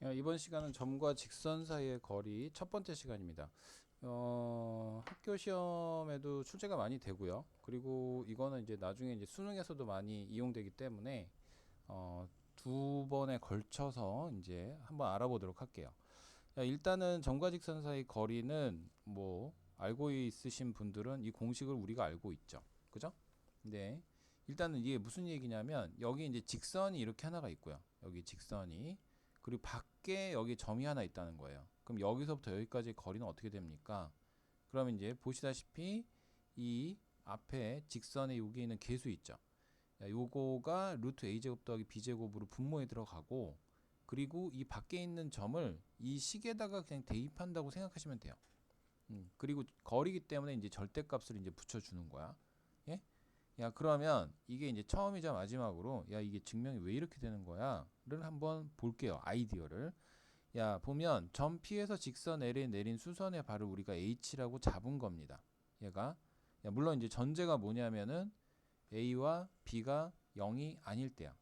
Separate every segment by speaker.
Speaker 1: 이번 시간은 점과 직선 사이의 거리 첫 번째 시간입니다. 학교 시험에도 출제가 많이 되고요. 그리고 이거는 이제 나중에 이제 수능에서도 많이 이용되기 때문에 두 번에 걸쳐서 이제 한번 알아보도록 할게요. 일단은 점과 직선 사이 거리는 뭐 알고 있으신 분들은 이 공식을 우리가 알고 있죠. 그죠? 네. 일단은 이게 무슨 얘기냐면 여기 이제 직선이 이렇게 하나가 있고요. 여기 직선이 그리고 밖에 여기 점이 하나 있다는 거예요. 그럼 여기서부터 여기까지 거리는 어떻게 됩니까? 그러면 이제 보시다시피 이 앞에 직선에 여기 있는 계수 있죠. 요거가 루트 a제곱 더하기 b제곱으로 분모에 들어가고 그리고 이 밖에 있는 점을 이 식에다가 그냥 대입한다고 생각하시면 돼요. 그리고 거리기 때문에 이제 절대값을 이제 붙여주는 거야. 예? 야, 그러면 이게 이제 처음이자 마지막으로 야, 이게 증명이 왜 이렇게 되는 거야?를 한번 볼게요. 아이디어를. 야, 보면 점 P에서 직선 L에 내린 수선의 발을 우리가 H라고 잡은 겁니다. 얘가 물론 이제 전제가 뭐냐면은 A와 B가 0이 아닐 때야.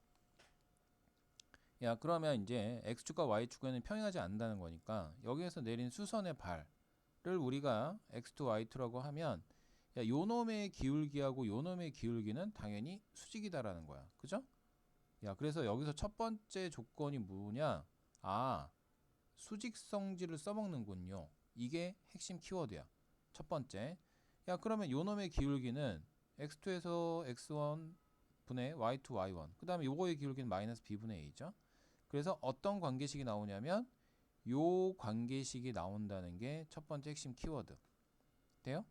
Speaker 1: 야, 그러면 이제 X축과 Y축에는 평행하지 않는다는 거니까 여기에서 내린 수선의 발을 우리가 X2, Y2라고 하면 야, 요 놈의 기울기하고 요 놈의 기울기는 당연히 수직이다라는 거야. 그죠? 야, 그래서 여기서 첫 번째 조건이 뭐냐? 아, 수직성질을 써먹는군요. 이게 핵심 키워드야. 첫 번째. 야, 그러면 요 놈의 기울기는 x2에서 x1 분의 y2, y1. 그 다음에 요거의 기울기는 마이너스 b분의 a죠. 그래서 어떤 관계식이 나오냐면 요 관계식이 나온다는 게 첫 번째 핵심 키워드. 돼요?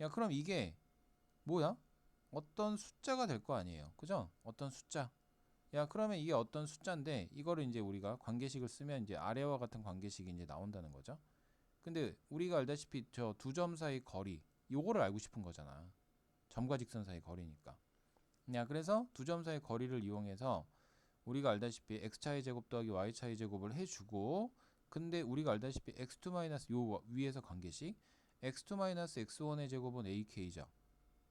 Speaker 1: 야, 그럼 이게 뭐야? 어떤 숫자가 될 거 아니에요. 그죠? 어떤 숫자. 야, 그러면 이게 어떤 숫자인데 이거를 이제 우리가 관계식을 쓰면 이제 아래와 같은 관계식이 이제 나온다는 거죠. 근데 우리가 알다시피 저 두 점 사이 거리 요거를 알고 싶은 거잖아. 점과 직선 사이 거리니까. 야, 그래서 두 점 사이 거리를 이용해서 우리가 알다시피 x차의 제곱 더하기 y차의 제곱을 해주고 근데 우리가 알다시피 x2 마이너스 요 위에서 관계식 x2 마이너스 x1의 제곱은 ak죠.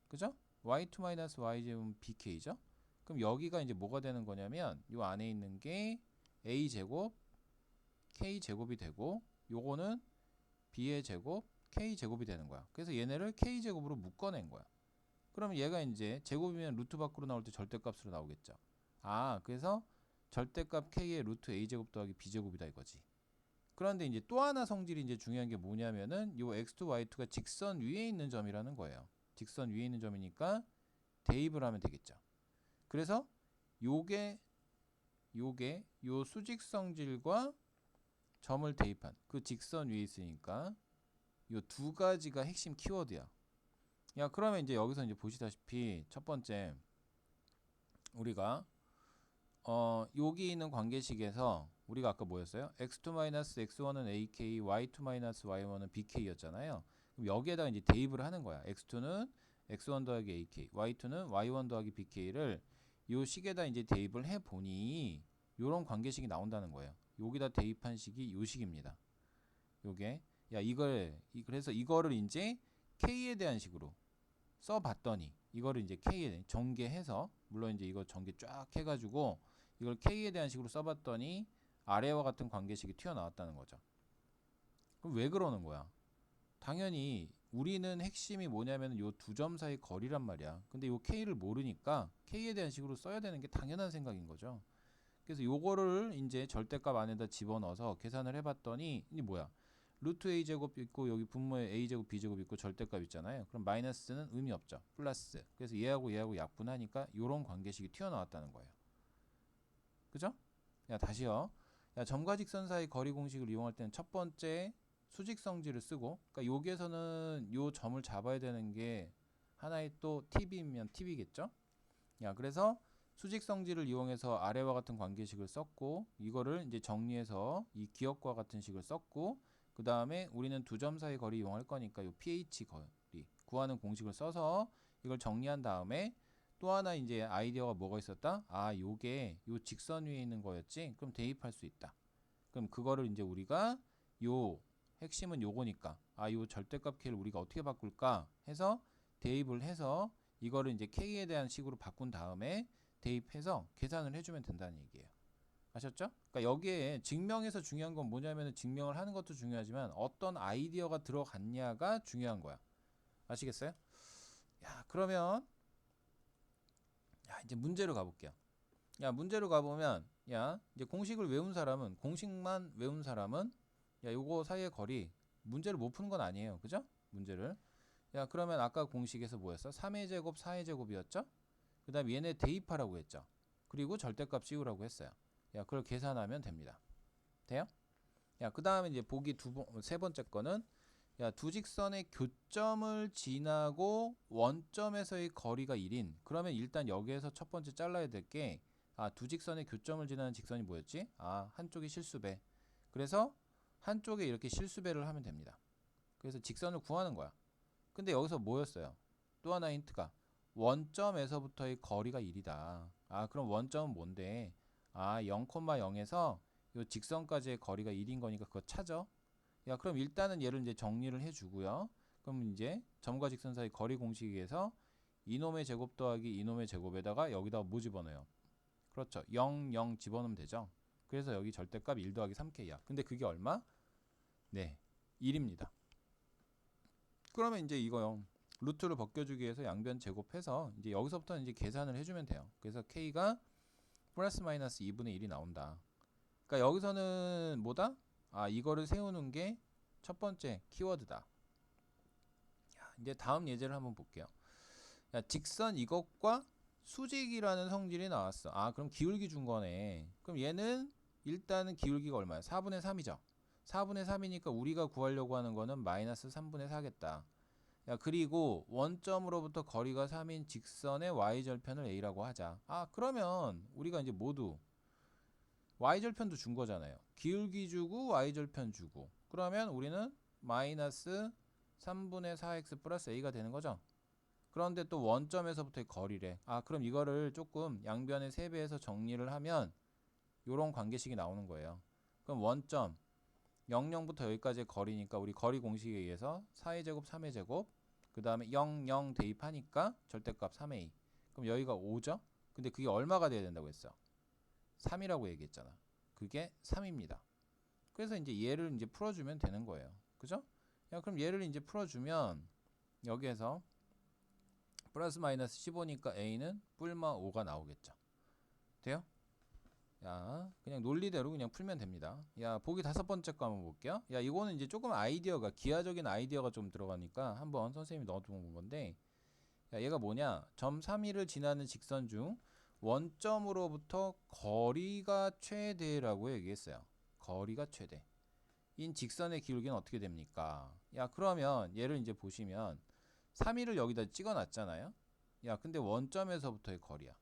Speaker 1: 그죠? y2 마이너스 y 제곱은 bk죠. 그럼 여기가 이제 뭐가 되는 거냐면 요 안에 있는 게 a 제곱 k 제곱이 되고 요거는 b의 제곱 k 제곱이 되는 거야. 그래서 얘네를 k 제곱으로 묶어낸 거야. 그러면 얘가 이제 제곱이면 루트 밖으로 나올 때 절대값으로 나오겠죠. 아, 그래서 절대값 k의 루트 a 제곱 더하기 b 제곱이다 이거지. 그런데 이제 또 하나 성질이 이제 중요한 게 뭐냐면은 요 x2 y2가 직선 위에 있는 점이라는 거예요. 직선 위에 있는 점이니까 대입을 하면 되겠죠. 그래서 요게 요 수직성질과 점을 대입한 그 직선 위에 있으니까 요 두 가지가 핵심 키워드야. 야, 그러면 이제 여기서 이제 보시다시피 첫 번째 우리가 여기 있는 관계식에서 우리가 아까 뭐였어요? x2-x1은 ak, y2-y1은 bk였잖아요. 그럼 여기에다가 이제 대입을 하는 거야. x2는 x1 더하기 ak, y2는 y1 더하기 bk를 요 식에다 이제 대입을 해 보니 요런 관계식이 나온다는 거예요. 여기다 대입한 식이 요 식입니다. 요게 야, 그래서 이거를 이제 k에 대한 식으로 써봤더니 이거를 이제 k에 대한 전개해서 물론 이제 이거 전개 쫙 해가지고 이걸 k에 대한 식으로 써봤더니 아래와 같은 관계식이 튀어나왔다는 거죠. 그럼 왜 그러는 거야? 당연히 우리는 핵심이 뭐냐면 요 두 점 사이 거리란 말이야. 근데 요 k를 모르니까 k에 대한 식으로 써야 되는 게 당연한 생각인 거죠. 그래서 요거를 이제 절대값 안에다 집어넣어서 계산을 해봤더니 이게 뭐야? 루트 a 제곱 있고 여기 분모에 a 제곱 b 제곱 있고 절대값 있잖아요. 그럼 마이너스는 의미 없죠. 플러스. 그래서 얘하고 얘하고 약분하니까 요런 관계식이 튀어나왔다는 거예요. 그죠? 야, 다시요. 야, 점과 직선 사이 거리 공식을 이용할 때는 첫 번째 수직성질을 쓰고 그러니까 여기에서는 요 점을 잡아야 되는 게 하나의 또 팁이면 팁이겠죠? 야, 그래서 수직성질을 이용해서 아래와 같은 관계식을 썼고 이거를 이제 정리해서 이 기억과 같은 식을 썼고 그 다음에 우리는 두 점 사이 거리 이용할 거니까 요 pH 거리 구하는 공식을 써서 이걸 정리한 다음에 또 하나 이제 아이디어가 뭐가 있었다? 아, 요게 요 직선 위에 있는 거였지? 그럼 대입할 수 있다. 그럼 그거를 이제 우리가 요 핵심은 요거니까 아, 요 절대값 k를 우리가 어떻게 바꿀까 해서 대입을 해서 이거를 이제 k에 대한 식으로 바꾼 다음에 대입해서 계산을 해주면 된다는 얘기예요. 아셨죠? 그러니까 여기에 증명에서 중요한 건 뭐냐면은 증명을 하는 것도 중요하지만 어떤 아이디어가 들어갔냐가 중요한 거야. 아시겠어요? 야, 그러면 야, 이제 문제로 가볼게요. 야, 문제로 가보면 야, 이제 공식을 외운 사람은 공식만 외운 사람은 야, 요거 사이의 거리 문제를 못 푸는 건 아니에요. 그죠? 문제를. 야, 그러면 아까 공식에서 뭐였어? 3의 제곱, 4의 제곱이었죠? 그다음 얘네 대입하라고 했죠. 그리고 절대값 씌우라고 했어요. 야, 그걸 계산하면 됩니다. 돼요? 야, 그다음에 이제 보기 세 번째 거는 야, 두 직선의 교점을 지나고 원점에서의 거리가 1인. 그러면 일단 여기에서 첫 번째 잘라야 될 게 두 직선의 교점을 지나는 직선이 뭐였지? 한쪽이 실수배. 그래서 한쪽에 이렇게 실수배를 하면 됩니다. 그래서 직선을 구하는 거야. 근데 여기서 뭐였어요? 또 하나 힌트가 원점에서부터의 거리가 1이다. 그럼 원점은 뭔데? 0,0에서 요 직선까지의 거리가 1인 거니까 그거 찾아. 야, 그럼 일단은 얘를 이제 정리를 해주고요. 그럼 이제 점과 직선 사이 거리 공식에서 이놈의 제곱 더하기 이놈의 제곱에다가 여기다가 뭐 집어넣어요? 그렇죠. 0, 0 집어넣으면 되죠. 그래서 여기 절대값 1 더하기 3K야. 근데 그게 얼마? 네, 1입니다. 그러면 이제 이거요. 루트를 벗겨주기 위해서 양변 제곱해서 이제 여기서부터 이제 계산을 해주면 돼요. 그래서 K가 플러스 마이너스 2분의 1이 나온다. 그러니까 여기서는 뭐다? 이거를 세우는 게 첫 번째 키워드다. 이제 다음 예제를 한번 볼게요. 야, 직선 이것과 수직이라는 성질이 나왔어. 그럼 기울기 준 거네. 그럼 얘는 일단은 기울기가 얼마야? 4분의 3이죠. 4분의 3이니까 우리가 구하려고 하는 거는 마이너스 3분의 4겠다. 야, 그리고 원점으로부터 거리가 3인 직선의 y절편을 a라고 하자. 그러면 우리가 이제 모두 y절편도 준 거잖아요. 기울기 주고 y절편 주고. 그러면 우리는 마이너스 3분의 4x 플러스 a가 되는 거죠. 그런데 또 원점에서부터의 거리래. 그럼 이거를 조금 양변의 3배에서 정리를 하면 요런 관계식이 나오는 거예요. 그럼 원점 00부터 여기까지의 거리니까 우리 거리 공식에 의해서 4의 제곱 3의 제곱 그 다음에 0, 0 대입하니까 절대값 3a. 그럼 여기가 5죠? 근데 그게 얼마가 돼야 된다고 했어? 3이라고 얘기했잖아. 그게 3입니다. 그래서 이제 얘를 이제 풀어주면 되는 거예요. 그죠? 야, 그럼 얘를 이제 풀어주면 여기에서 플러스 마이너스 15니까 a는 뿔마 5가 나오겠죠. 돼요? 야, 그냥 논리대로 그냥 풀면 됩니다. 야, 보기 다섯 번째 거 한번 볼게요. 야, 이거는 이제 조금 아이디어가 기하적인 아이디어가 좀 들어가니까 한번 선생님이 넣어둔 건데, 야, 얘가 뭐냐? 점 3위를 지나는 직선 중 원점으로부터 거리가 최대라고 얘기했어요. 거리가 최대. 인 직선의 기울기는 어떻게 됩니까? 야, 그러면 얘를 이제 보시면 3위를 여기다 찍어놨잖아요. 야, 근데 원점에서부터의 거리야.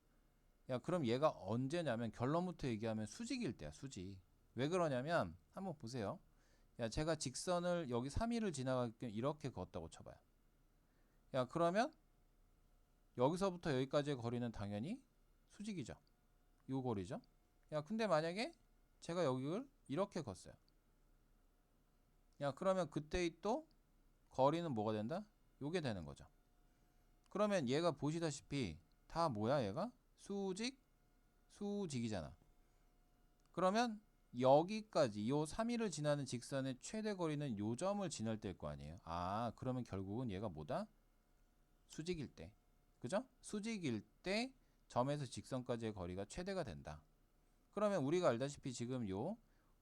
Speaker 1: 야, 그럼 얘가 언제냐면 결론부터 얘기하면 수직일 때야, 수직. 왜 그러냐면 한번 보세요. 야, 제가 직선을 여기 3위를 지나가게끔 이렇게 그었다고 쳐봐요. 야, 그러면 여기서부터 여기까지의 거리는 당연히 수직이죠. 요 거리죠. 야, 근데 만약에 제가 여기를 이렇게 걷어요. 야, 그러면 그때의 또 거리는 뭐가 된다? 요게 되는 거죠. 그러면 얘가 보시다시피 다 뭐야, 얘가? 수직, 수직이잖아. 그러면 여기까지 요 3위를 지나는 직선의 최대 거리는 요 점을 지날 때일 거 아니에요. 그러면 결국은 얘가 뭐다? 수직일 때. 그죠? 수직일 때 점에서 직선까지의 거리가 최대가 된다. 그러면 우리가 알다시피 지금 요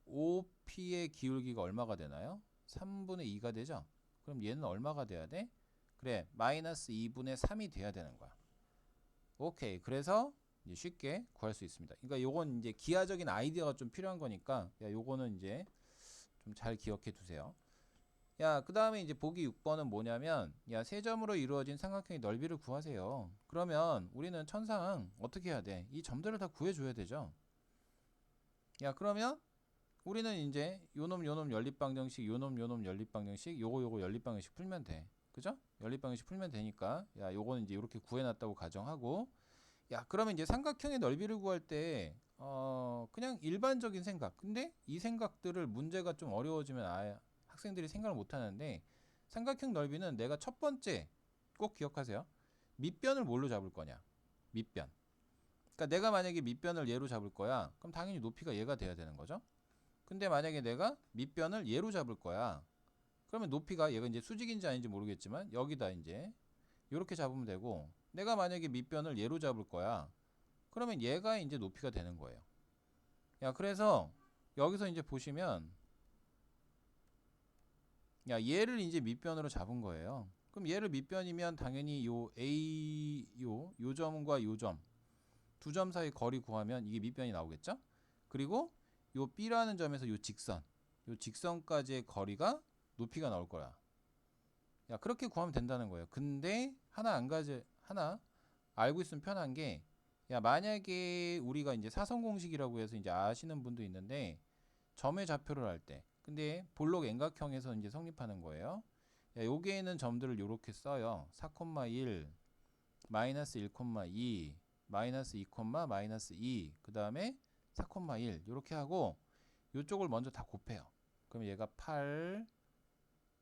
Speaker 1: OP의 기울기가 얼마가 되나요? 3분의 2가 되죠? 그럼 얘는 얼마가 돼야 돼? 그래, 마이너스 2분의 3이 돼야 되는 거야. 오케이. 그래서 이제 쉽게 구할 수 있습니다. 그러니까 요건 이제 기하적인 아이디어가 좀 필요한 거니까 요거는 이제 좀 잘 기억해 두세요. 야, 그 다음에 이제 보기 6번은 뭐냐면 세 점으로 이루어진 삼각형의 넓이를 구하세요. 그러면 우리는 천상 어떻게 해야 돼? 이 점들을 다 구해줘야 되죠. 야, 그러면 우리는 이제 요놈 연립방정식 요놈 연립방정식 요거 연립방정식 풀면 돼. 그죠? 연립방정식 풀면 되니까 요거는 이제 이렇게 구해놨다고 가정하고 그러면 이제 삼각형의 넓이를 구할 때 그냥 일반적인 생각. 근데 이 생각들을 문제가 좀 어려워지면 학생들이 생각을 못 하는데 삼각형 넓이는 내가 첫 번째 꼭 기억하세요. 밑변을 뭘로 잡을 거냐? 밑변. 그러니까 내가 만약에 밑변을 얘로 잡을 거야. 그럼 당연히 높이가 얘가 돼야 되는 거죠. 근데 만약에 내가 밑변을 얘로 잡을 거야. 그러면 높이가 얘가 이제 수직인지 아닌지 모르겠지만 여기다 이제 이렇게 잡으면 되고, 내가 만약에 밑변을 얘로 잡을 거야. 그러면 얘가 이제 높이가 되는 거예요. 야, 그래서 여기서 이제 보시면, 야, 얘를 이제 밑변으로 잡은 거예요. 그럼 얘를 밑변이면 당연히 요 A 요 점과 요 점 두 점 사이 거리 구하면 이게 밑변이 나오겠죠? 그리고 요 B라는 점에서 요 직선까지의 거리가 높이가 나올 거야. 야, 그렇게 구하면 된다는 거예요. 근데 하나 알고 있으면 편한 게, 야, 만약에 우리가 이제 사선 공식이라고 해서 이제 아시는 분도 있는데, 점의 좌표를 할 때, 근데 볼록 N각형에서 이제 성립하는 거예요. 야, 여기에 있는 점들을 이렇게 써요. 4,1, 마이너스 1,2, 마이너스 2, 마이너스 2, 그 다음에 4,1 이렇게 하고 이쪽을 먼저 다 곱해요. 그럼 얘가 8,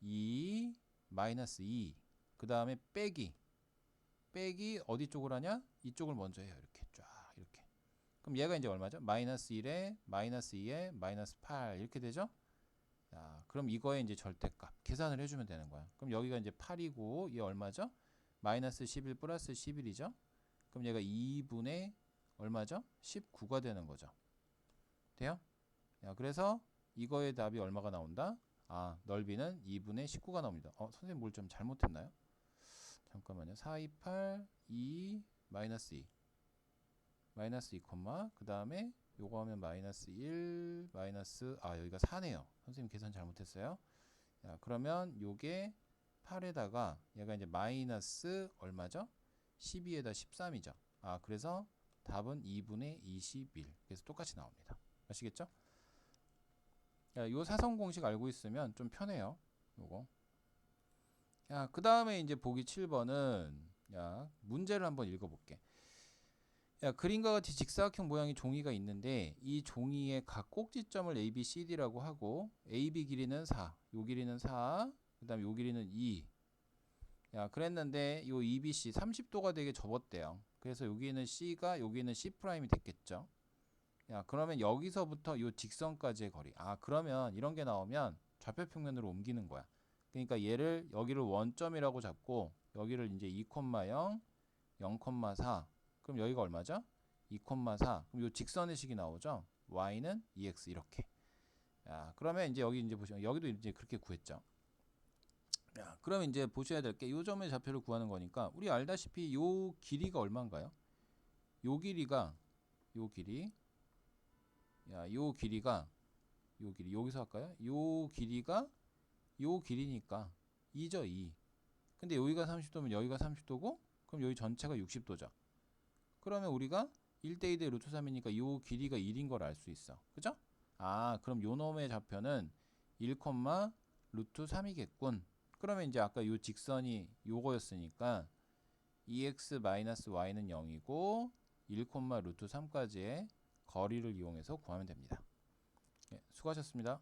Speaker 1: 2, 마이너스 2, 그 다음에 빼기 어디 쪽을 하냐? 이쪽을 먼저 해요. 이렇게 쫙 이렇게. 그럼 얘가 이제 얼마죠? 마이너스 1에 마이너스 2에 마이너스 8 이렇게 되죠? 자, 그럼 이거의 이제 절대값 계산을 해주면 되는 거야. 그럼 여기가 이제 8이고 얘 얼마죠? 마이너스 11 플러스 11이죠? 그럼 얘가 2분의 얼마죠? 19가 되는 거죠. 돼요? 야, 그래서 이거의 답이 얼마가 나온다? 아, 넓이는 2분의 19가 나옵니다. 선생님 뭘 좀 잘못했나요? 잠깐만요. 4, 2, 8, 2, 마이너스 2. 마이너스 2, 그 다음에 요거 하면 마이너스 1, 마이너스, 여기가 4네요. 선생님 계산 잘못했어요. 야, 그러면 요게 8에다가 얘가 이제 마이너스 얼마죠? 12에다 13이죠. 그래서 답은 2분의 21. 그래서 똑같이 나옵니다. 아시겠죠? 야, 요 사선 공식 알고 있으면 좀 편해요. 요거. 야, 그 다음에 이제 보기 7번은, 야, 문제를 한번 읽어볼게. 야, 그림과 같이 직사각형 모양의 종이가 있는데 이 종이의 각 꼭지점을 A, B, C, D라고 하고 A, B 길이는 4, 요 길이는 4, 그 다음에 요 길이는 2. 야, 그랬는데 요 E, B, C 30도가 되게 접었대요. 그래서 여기는 C가 여기는 C'이 됐겠죠. 야, 그러면 여기서부터 요 직선까지의 거리. 그러면 이런 게 나오면 좌표평면으로 옮기는 거야. 그러니까 얘를 여기를 원점이라고 잡고 여기를 이제 2,0, 0,4. 그럼 여기가 얼마죠? 2,4. 그럼 요 직선의 식이 나오죠? y는 2x 이렇게. 야, 그러면 이제 여기 이제 보시면 여기도 이제 그렇게 구했죠. 야, 그러면 이제 보셔야 될 게 요 점의 좌표를 구하는 거니까 우리 알다시피 요 길이가 얼마인가요? 요 길이가 요 길이 여기서 할까요? 요 길이가 요 길이니까 2죠, 2. 근데 여기가 30도면 여기가 30도고 그럼 여기 전체가 60도죠. 그러면 우리가 1대2 대 루트 3이니까 요 길이가 1인 걸 알 수 있어. 그죠? 그럼 요 놈의 좌표는 1, 루트 3이겠군. 그러면 이제 아까 요 직선이 요거였으니까 2x-y는 0이고 1, 루트 3까지의 거리를 이용해서 구하면 됩니다. 네, 수고하셨습니다.